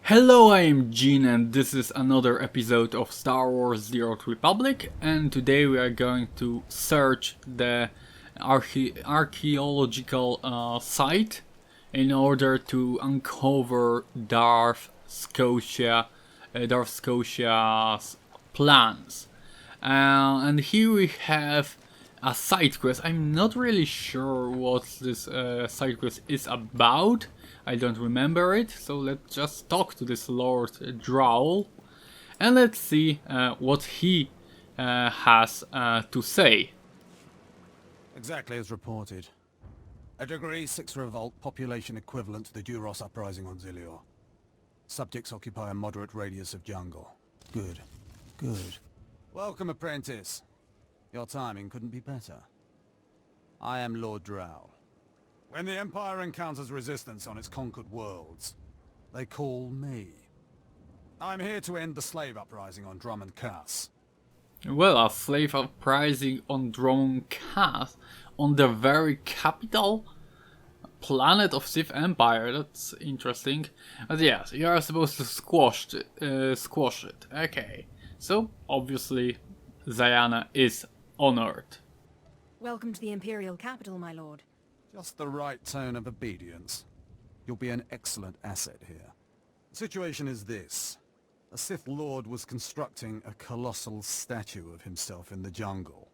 Hello, I am Gene and this is another episode of Star Wars The Old Republic, and today we are going to search the archaeological site in order to uncover Darth Scotia's plans. And here we have a side quest. I'm not really sure what this side quest is about. I don't remember it, so let's just talk to this Lord Drow and let's see what he has to say. Exactly as reported. A Degree 6 revolt, population equivalent to the Duros uprising on SWTOR. Subjects occupy a moderate radius of jungle. Good. Good. Welcome, apprentice. Your timing couldn't be better. I am Lord Drow. When the Empire encounters resistance on its conquered worlds, they call me. I'm here to end the slave uprising on Drum and Cass. Well, a slave uprising on Drone Cass, on the very capital planet of Sith Empire. That's interesting. But yes, you are supposed to squash it. Okay, so obviously Zayana is honored. Welcome to the Imperial capital, my lord. Just the right tone of obedience. You'll be an excellent asset here. The situation is this. A Sith Lord was constructing a colossal statue of himself in the jungle.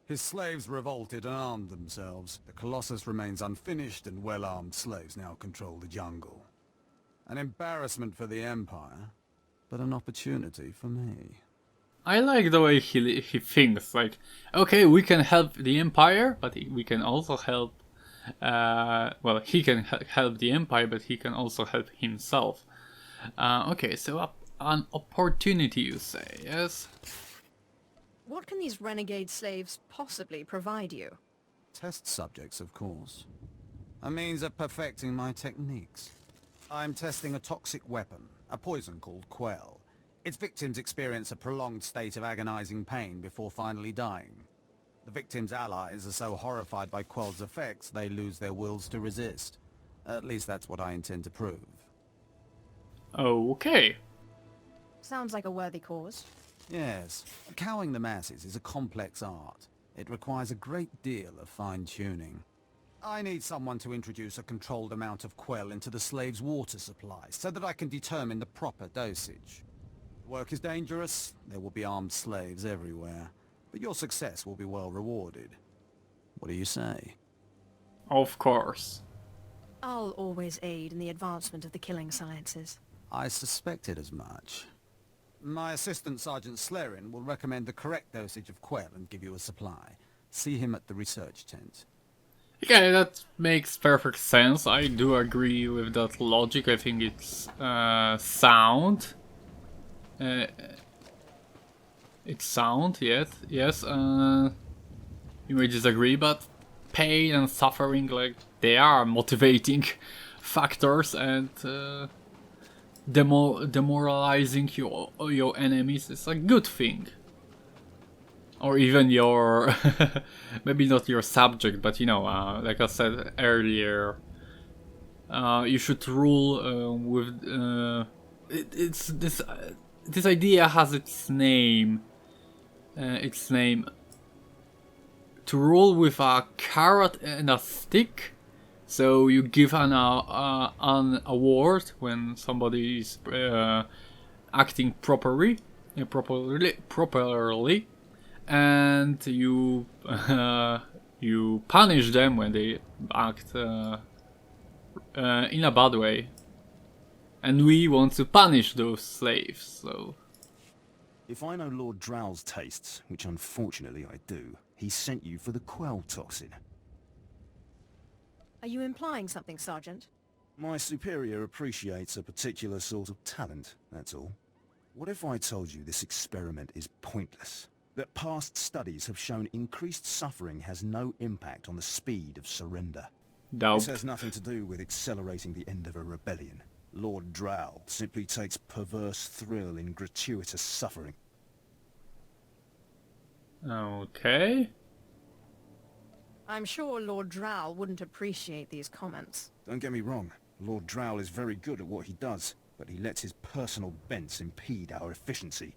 His slaves revolted and armed themselves. The Colossus remains unfinished and well-armed slaves now control the jungle. An embarrassment for the Empire, but an opportunity for me. I like the way he thinks, like, okay, we can help the Empire, but we can also help, well, he can help the Empire, but he can also help himself. Okay, so an opportunity, you say, yes? What can these renegade slaves possibly provide you? Test subjects, of course. A means of perfecting my techniques. I'm testing a toxic weapon, a poison called Quell. Its victims experience a prolonged state of agonizing pain before finally dying. The victims' allies are so horrified by Quell's effects, they lose their wills to resist. At least that's what I intend to prove. Okay. Sounds like a worthy cause. Yes, cowing the masses is a complex art. It requires a great deal of fine-tuning. I need someone to introduce a controlled amount of Quell into the slaves' water supply, so that I can determine the proper dosage. Work is dangerous, there will be armed slaves everywhere, but your success will be well rewarded. What do you say? Of course. I'll always aid in the advancement of the killing sciences. I suspected as much. My assistant Sergeant Slerin will recommend the correct dosage of Quell and give you a supply. See him at the research tent. Okay, that makes perfect sense. I do agree with that logic. I think it's sound. It's sound, yes. You may disagree, but pain and suffering, like, they are motivating factors, and demoralizing your enemies is a good thing. Or even your, maybe not your subject, but you know, like I said earlier, you should rule with. It's this. This idea has its name. To rule with a carrot and a stick. So you give an award when somebody is acting properly, and you you punish them when they act in a bad way. And we want to punish those slaves, so... If I know Lord Drow's tastes, which unfortunately I do, he sent you for the Quell toxin. Are you implying something, Sergeant? My superior appreciates a particular sort of talent, that's all. What if I told you this experiment is pointless? That past studies have shown increased suffering has no impact on the speed of surrender? Doubt. This has nothing to do with accelerating the end of a rebellion. Lord Drow simply takes perverse thrill in gratuitous suffering. Okay. I'm sure Lord Drow wouldn't appreciate these comments. Don't get me wrong, Lord Drow is very good at what he does, but he lets his personal bents impede our efficiency.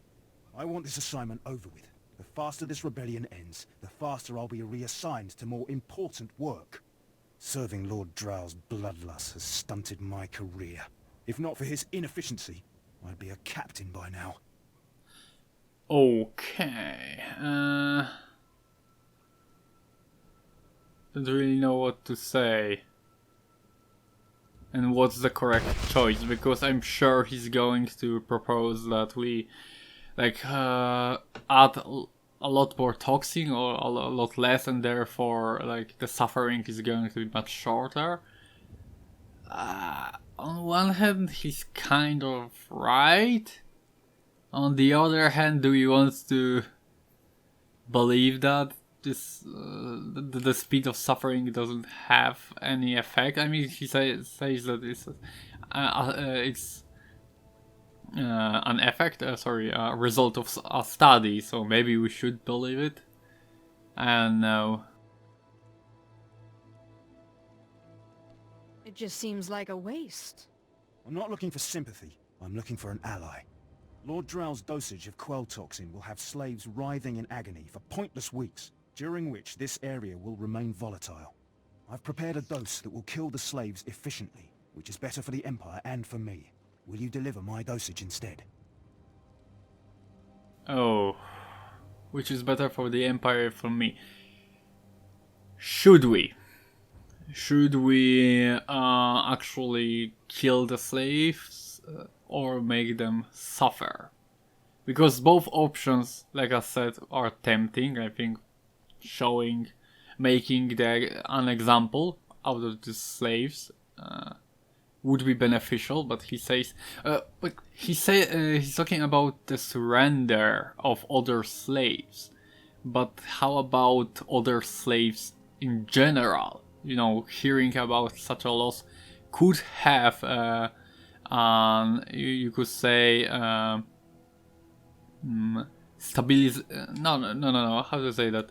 I want this assignment over with. The faster this rebellion ends, the faster I'll be reassigned to more important work. Serving Lord Drow's bloodlust has stunted my career. If not for his inefficiency, I'd be a captain by now. Okay. Don't really know what to say. And what's the correct choice, because I'm sure he's going to propose that we like add a lot more toxin or a lot less, and therefore like the suffering is going to be much shorter. On one hand, he's kind of right. On the other hand, do we want to believe that this the speed of suffering doesn't have any effect? I mean, he says that it's an effect, a result of a study, so maybe we should believe it. I don't know. It just seems like a waste. I'm not looking for sympathy. I'm looking for an ally. Lord Drow's dosage of quell toxin will have slaves writhing in agony for pointless weeks, during which this area will remain volatile. I've prepared a dose that will kill the slaves efficiently, which is better for the Empire and for me. Will you deliver my dosage instead? Oh, which is better for the Empire, for me? Should we? Should we actually kill the slaves or make them suffer? Because both options, like I said, are tempting. I think making an example out of the slaves would be beneficial. But he says, he's talking about the surrender of other slaves. But how about other slaves in general? You know, hearing about such a loss could have, you could say, no, how to say that?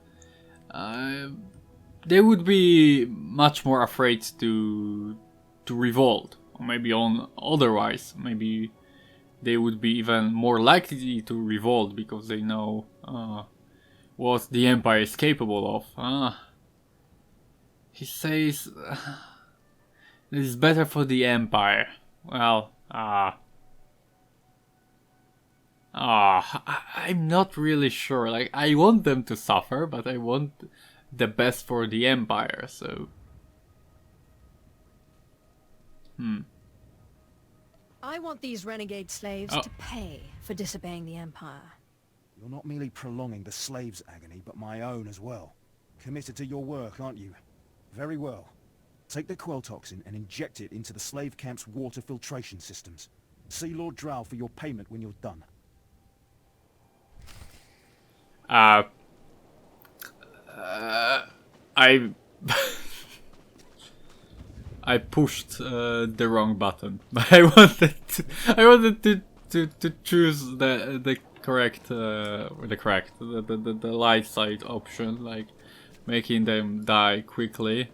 They would be much more afraid to revolt, or maybe otherwise. Maybe they would be even more likely to revolt because they know what the Empire is capable of. He says this is better for the Empire. Well, I'm not really sure. Like, I want them to suffer, but I want the best for the Empire, so... I want these renegade slaves to pay for disobeying the Empire. You're not merely prolonging the slaves' agony, but my own as well. Committed to your work, aren't you? Very well. Take the quell toxin and inject it into the slave camp's water filtration systems. See Lord Drow for your payment when you're done. I pushed the wrong button. I wanted to choose the correct the light side option, like making them die quickly.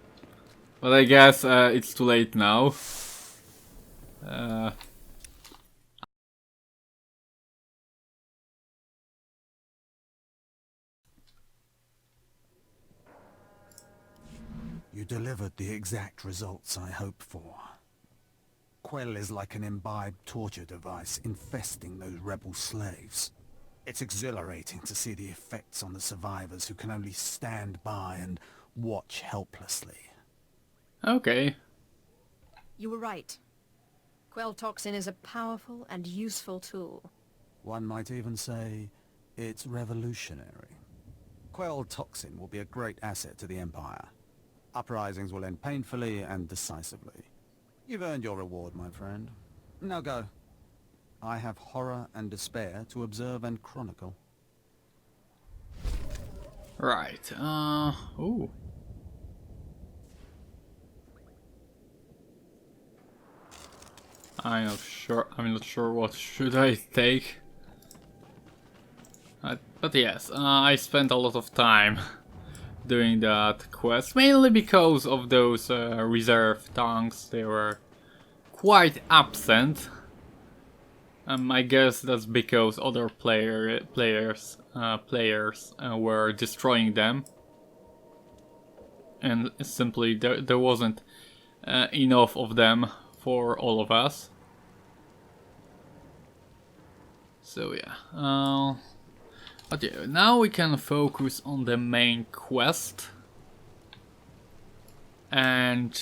But I guess it's too late now. You delivered the exact results I hoped for. Quell is like an imbibed torture device infesting those rebel slaves. It's exhilarating to see the effects on the survivors who can only stand by and watch helplessly. Okay. You were right. Quell toxin is a powerful and useful tool. One might even say it's revolutionary. Quell toxin will be a great asset to the Empire. Uprisings will end painfully and decisively. You've earned your reward, my friend. Now go. I have horror and despair to observe and chronicle. Right. Ooh. I'm not sure what should I take. But yes, I spent a lot of time doing that quest, mainly because of those reserve tanks. They were quite absent I guess that's because other players were destroying them, and simply there wasn't enough of them for all of us. So yeah, but yeah, now we can focus on the main quest and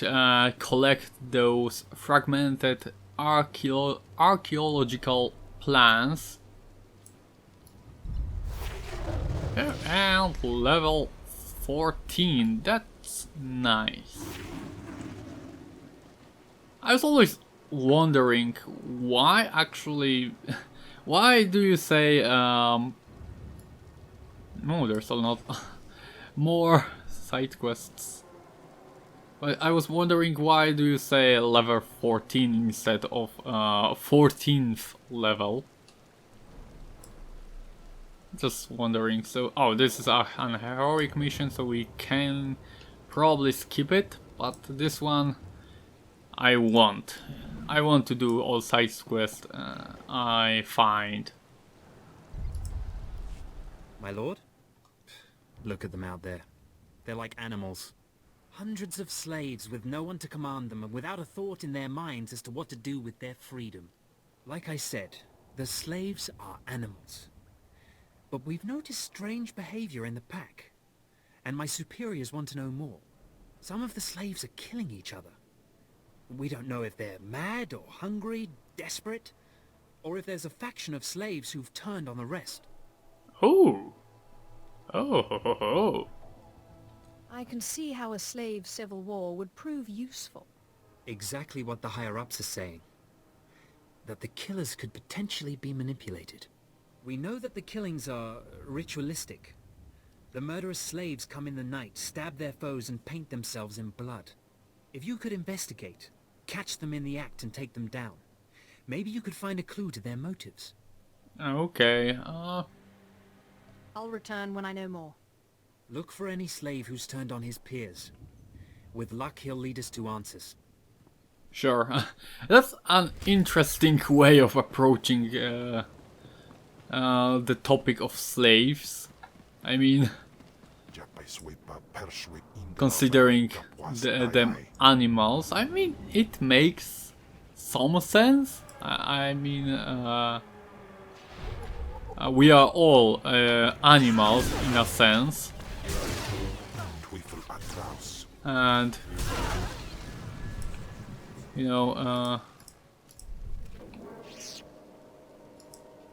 collect those fragmented archaeological plans. And level 14, that's nice. I was always wondering why actually, why do you say, no, there's a lot more side quests. But I was wondering why do you say level 14 instead of 14th level? Just wondering. So, oh, this is an heroic mission, so we can probably skip it. But this one, I want. I want to do all side quests I find. My lord? Look at them out there. They're like animals. Hundreds of slaves with no one to command them and without a thought in their minds as to what to do with their freedom. Like I said, the slaves are animals. But we've noticed strange behavior in the pack. And my superiors want to know more. Some of the slaves are killing each other. We don't know if they're mad or hungry, desperate, or if there's a faction of slaves who've turned on the rest. Oh. Oh, ho, ho, ho. I can see how a slave civil war would prove useful. Exactly what the higher-ups are saying. That the killers could potentially be manipulated. We know that the killings are ritualistic. The murderous slaves come in the night, stab their foes and paint themselves in blood. If you could investigate, catch them in the act and take them down, maybe you could find a clue to their motives. Okay, I'll return when I know more. Look for any slave who's turned on his peers. With luck, he'll lead us to answers. sure. That's an interesting way of approaching the topic of slaves. I mean, considering them animals, I mean, it makes some sense. I mean, we are all animals in a sense. And you know,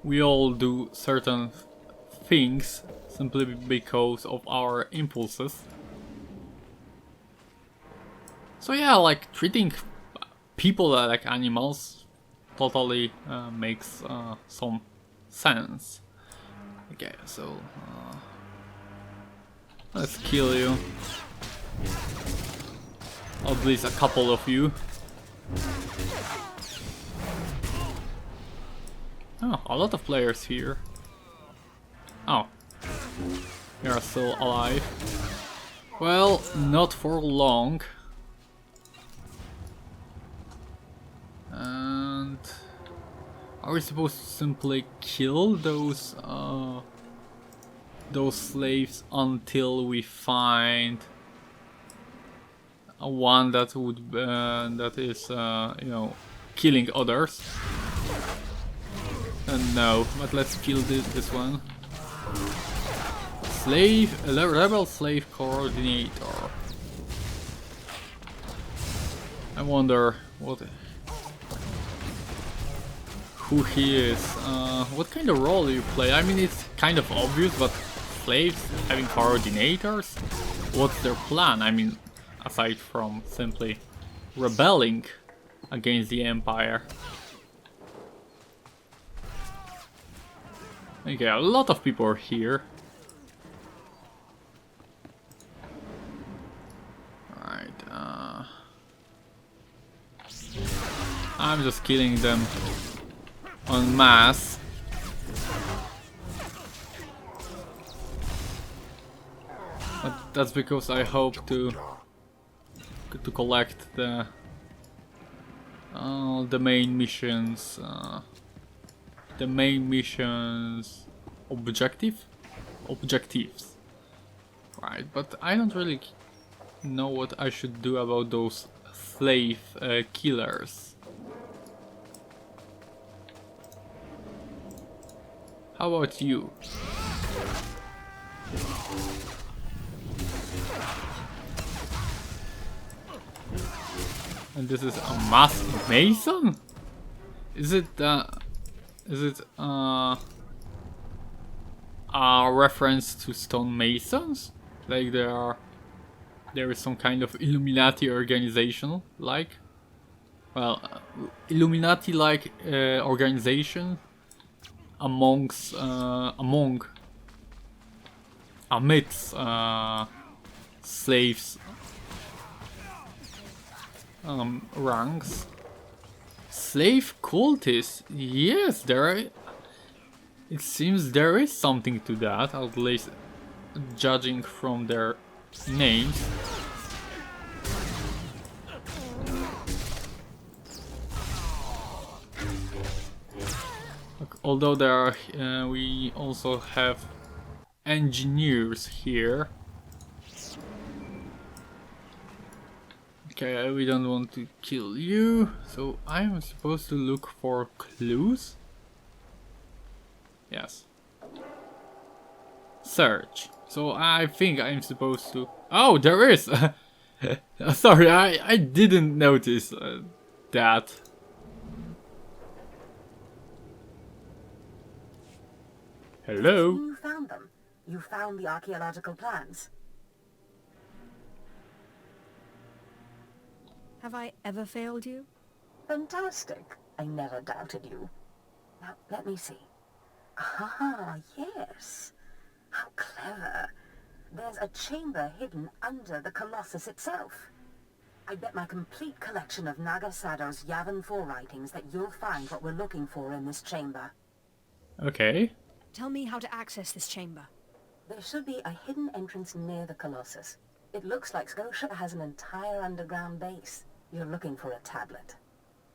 we all do certain things simply because of our impulses. So yeah, like treating people like animals totally makes some sense. Okay, so let's kill you. At least a couple of you. Oh, a lot of players here. Oh, they are still alive. Well, not for long. And are we supposed to simply kill those slaves until we find one that would that is you know, killing others? No, but let's kill this one. Rebel slave coordinator. I wonder who he is. What kind of role do you play? I mean, it's kind of obvious, but slaves having coordinators? What's their plan? I mean, aside from simply rebelling against the Empire. Okay, a lot of people are here. Alright, I'm just killing them en masse. But that's because I hope to collect the main missions the main mission's objectives. Right, but I don't really know what I should do about those slave killers. How about you? And this is a masked mason? Is it a reference to stonemasons? Like there is some kind of Illuminati organization, like, well, Illuminati-like organization amidst slaves ranks. Slave cultists, yes, it seems there is something to that, at least judging from their names. Although there are, we also have engineers here. Okay, we don't want to kill you, so I'm supposed to look for clues? Yes. Search. So I think I'm supposed to... Oh, there is! Sorry, I didn't notice that. Hello? You found them. You found the archaeological plans. Have I ever failed you? Fantastic. I never doubted you. Now, let me see. Ah, yes. How clever. There's a chamber hidden under the Colossus itself. I bet my complete collection of Naga Sado's Yavin 4 writings that you'll find what we're looking for in this chamber. Okay. Tell me how to access this chamber. There should be a hidden entrance near the Colossus. It looks like Scotia has an entire underground base. You're looking for a tablet.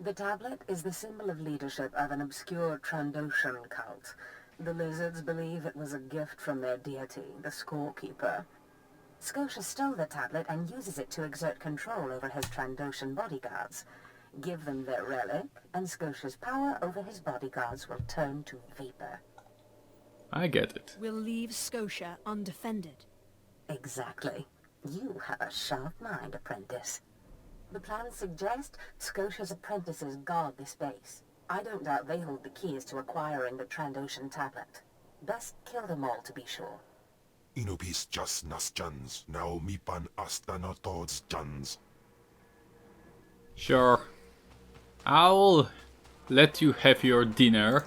The tablet is the symbol of leadership of an obscure Trandoshan cult. The lizards believe it was a gift from their deity, the Scorekeeper. Scotia stole the tablet and uses it to exert control over his Trandoshan bodyguards. Give them their relic, and Scotia's power over his bodyguards will turn to vapor. I get it. We'll leave Scotia undefended. Exactly. You have a sharp mind, apprentice. The plans suggest Scotia's apprentices guard this base. I don't doubt they hold the keys to acquiring the Trandoshan tablet. Best kill them all to be sure. Inopis just nas jans, now mipan astanotods jans. Sure. I'll let you have your dinner,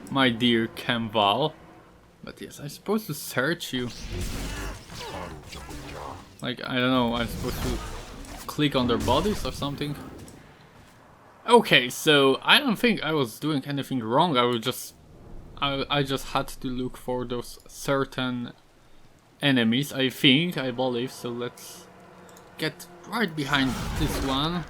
my dear Kemval. But yes, I'm supposed to search you. Like, I don't know, I'm supposed to click on their bodies or something. Okay, so I don't think I was doing anything wrong. I just had to look for those certain enemies, I believe. So let's get right behind this one.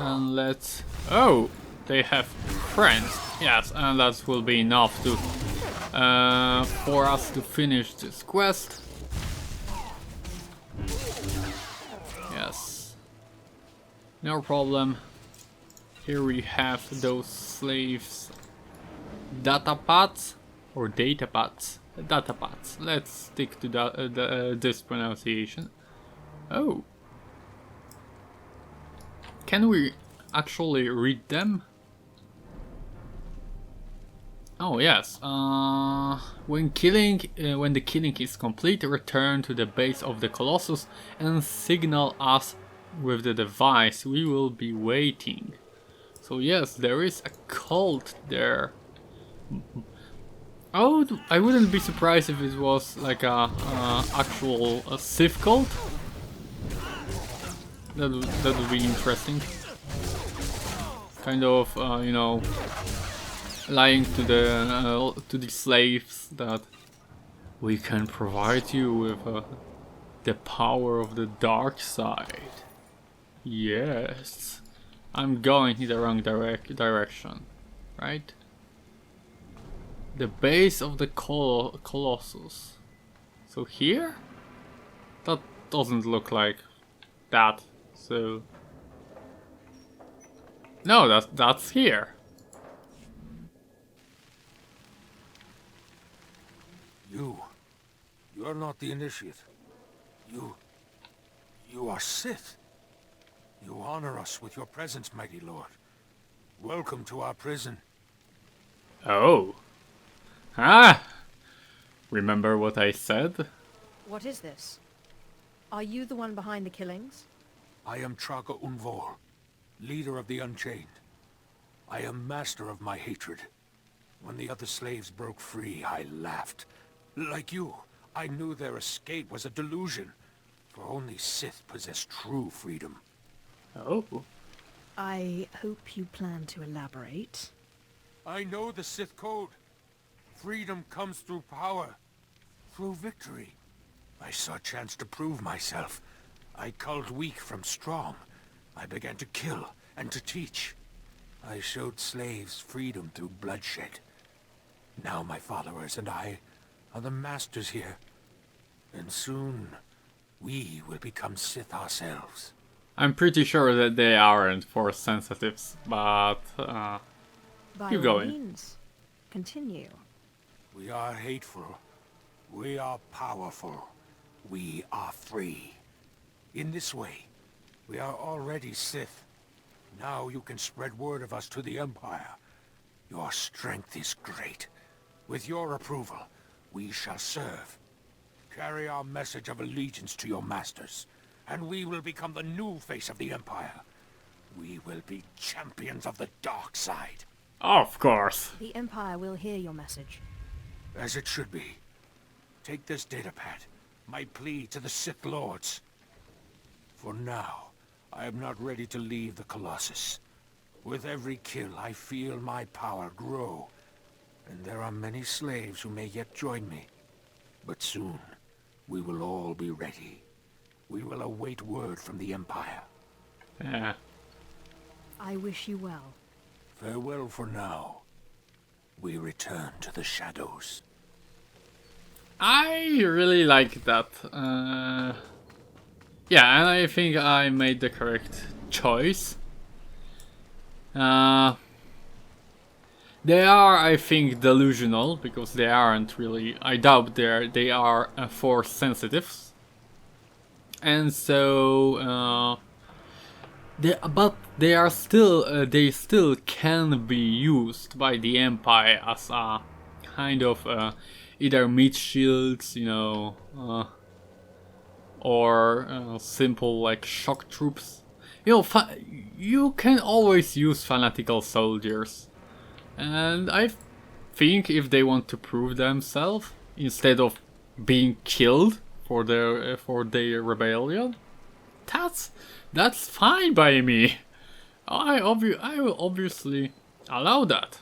And let's... Oh! They have friends. Yes, and that will be enough to for us to finish this quest. Yes. No problem. Here we have those slaves. Datapads or datapads? Datapads. Let's stick to this pronunciation. Oh. Can we actually read them? Oh yes. When the killing is complete, return to the base of the Colossus and signal us with the device. We will be waiting. So yes, there is a cult there. I wouldn't be surprised if it was like a Sith cult. That would be interesting. Kind of, you know, lying to the slaves that we can provide you with the power of the dark side. Yes, I'm going in the wrong direction, right? The base of the Colossus. So here? That doesn't look like that. So no, that's here. You're not the initiate. You are Sith. You honor us with your presence, mighty lord. Welcome to our prison. Oh. Ah! Remember what I said? What is this? Are you the one behind the killings? I am Traga Unvor, leader of the Unchained. I am master of my hatred. When the other slaves broke free, I laughed. Like you, I knew their escape was a delusion, for only Sith possess true freedom. Oh. I hope you plan to elaborate. I know the Sith code. Freedom comes through power, through victory. I saw a chance to prove myself. I culled weak from strong. I began to kill and to teach. I showed slaves freedom through bloodshed. Now my followers and I are the masters here. And soon, we will become Sith ourselves. I'm pretty sure that they aren't Force sensitives, but By keep all going. means, continue. We are hateful. We are powerful. We are free. In this way, we are already Sith. Now you can spread word of us to the Empire. Your strength is great. With your approval, we shall serve. Carry our message of allegiance to your masters, and we will become the new face of the Empire. We will be champions of the dark side. Of course. The Empire will hear your message. As it should be. Take this datapad, my plea to the Sith Lords. For now, I am not ready to leave the Colossus. With every kill, I feel my power grow. And there are many slaves who may yet join me. But soon, we will all be ready. We will await word from the Empire. Yeah. I wish you well. Farewell for now. We return to the shadows. I really like that. Yeah, and I think I made the correct choice. They are, I think, delusional, because they aren't really... I doubt they are Force sensitives. And so... but they are still... they still can be used by the Empire as a kind of... either meat shields, you know... or simple, like, shock troops. You know, you can always use fanatical soldiers. And I think if they want to prove themselves, instead of being killed for their rebellion, that's fine by me. I will obviously allow that.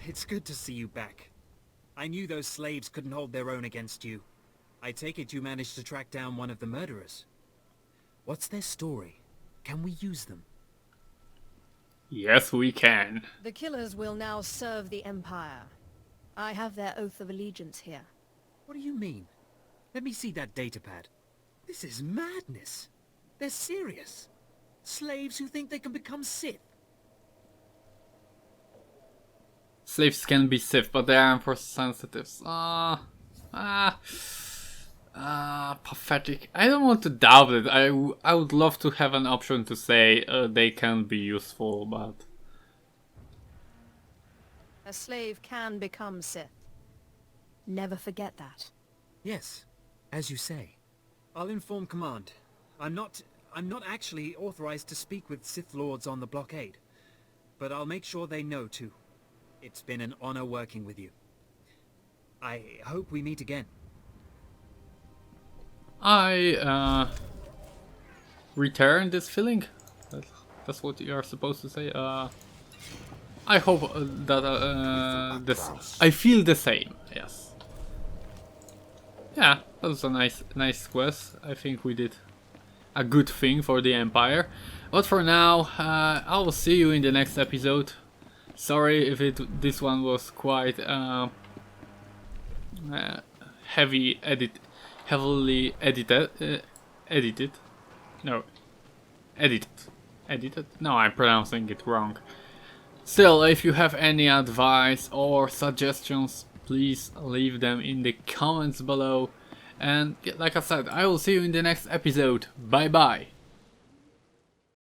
It's good to see you back. I knew those slaves couldn't hold their own against you. I take it you managed to track down one of the murderers. What's their story? Can we use them? Yes, we can. The killers will now serve the Empire. I have their oath of allegiance here. What do you mean? Let me see that datapad. This is madness. They're serious. Slaves who think they can become Sith. Slaves can be Sith, but they aren't Force sensitives. Pathetic. I don't want to doubt it. I would love to have an option to say they can be useful, but... A slave can become Sith. Never forget that. Yes, as you say. I'll inform Command. I'm not actually authorized to speak with Sith Lords on the blockade. But I'll make sure they know too. It's been an honor working with you. I hope we meet again. I return this feeling. That's what you are supposed to say. I hope that this. I feel the same. Yes. Yeah, that was a nice quest. I think we did a good thing for the Empire. But for now, I will see you in the next episode. Sorry if this one was quite heavily edited. No, I'm pronouncing it wrong. Still, if you have any advice or suggestions, please leave them in the comments below. And like I said, I will see you in the next episode. Bye bye.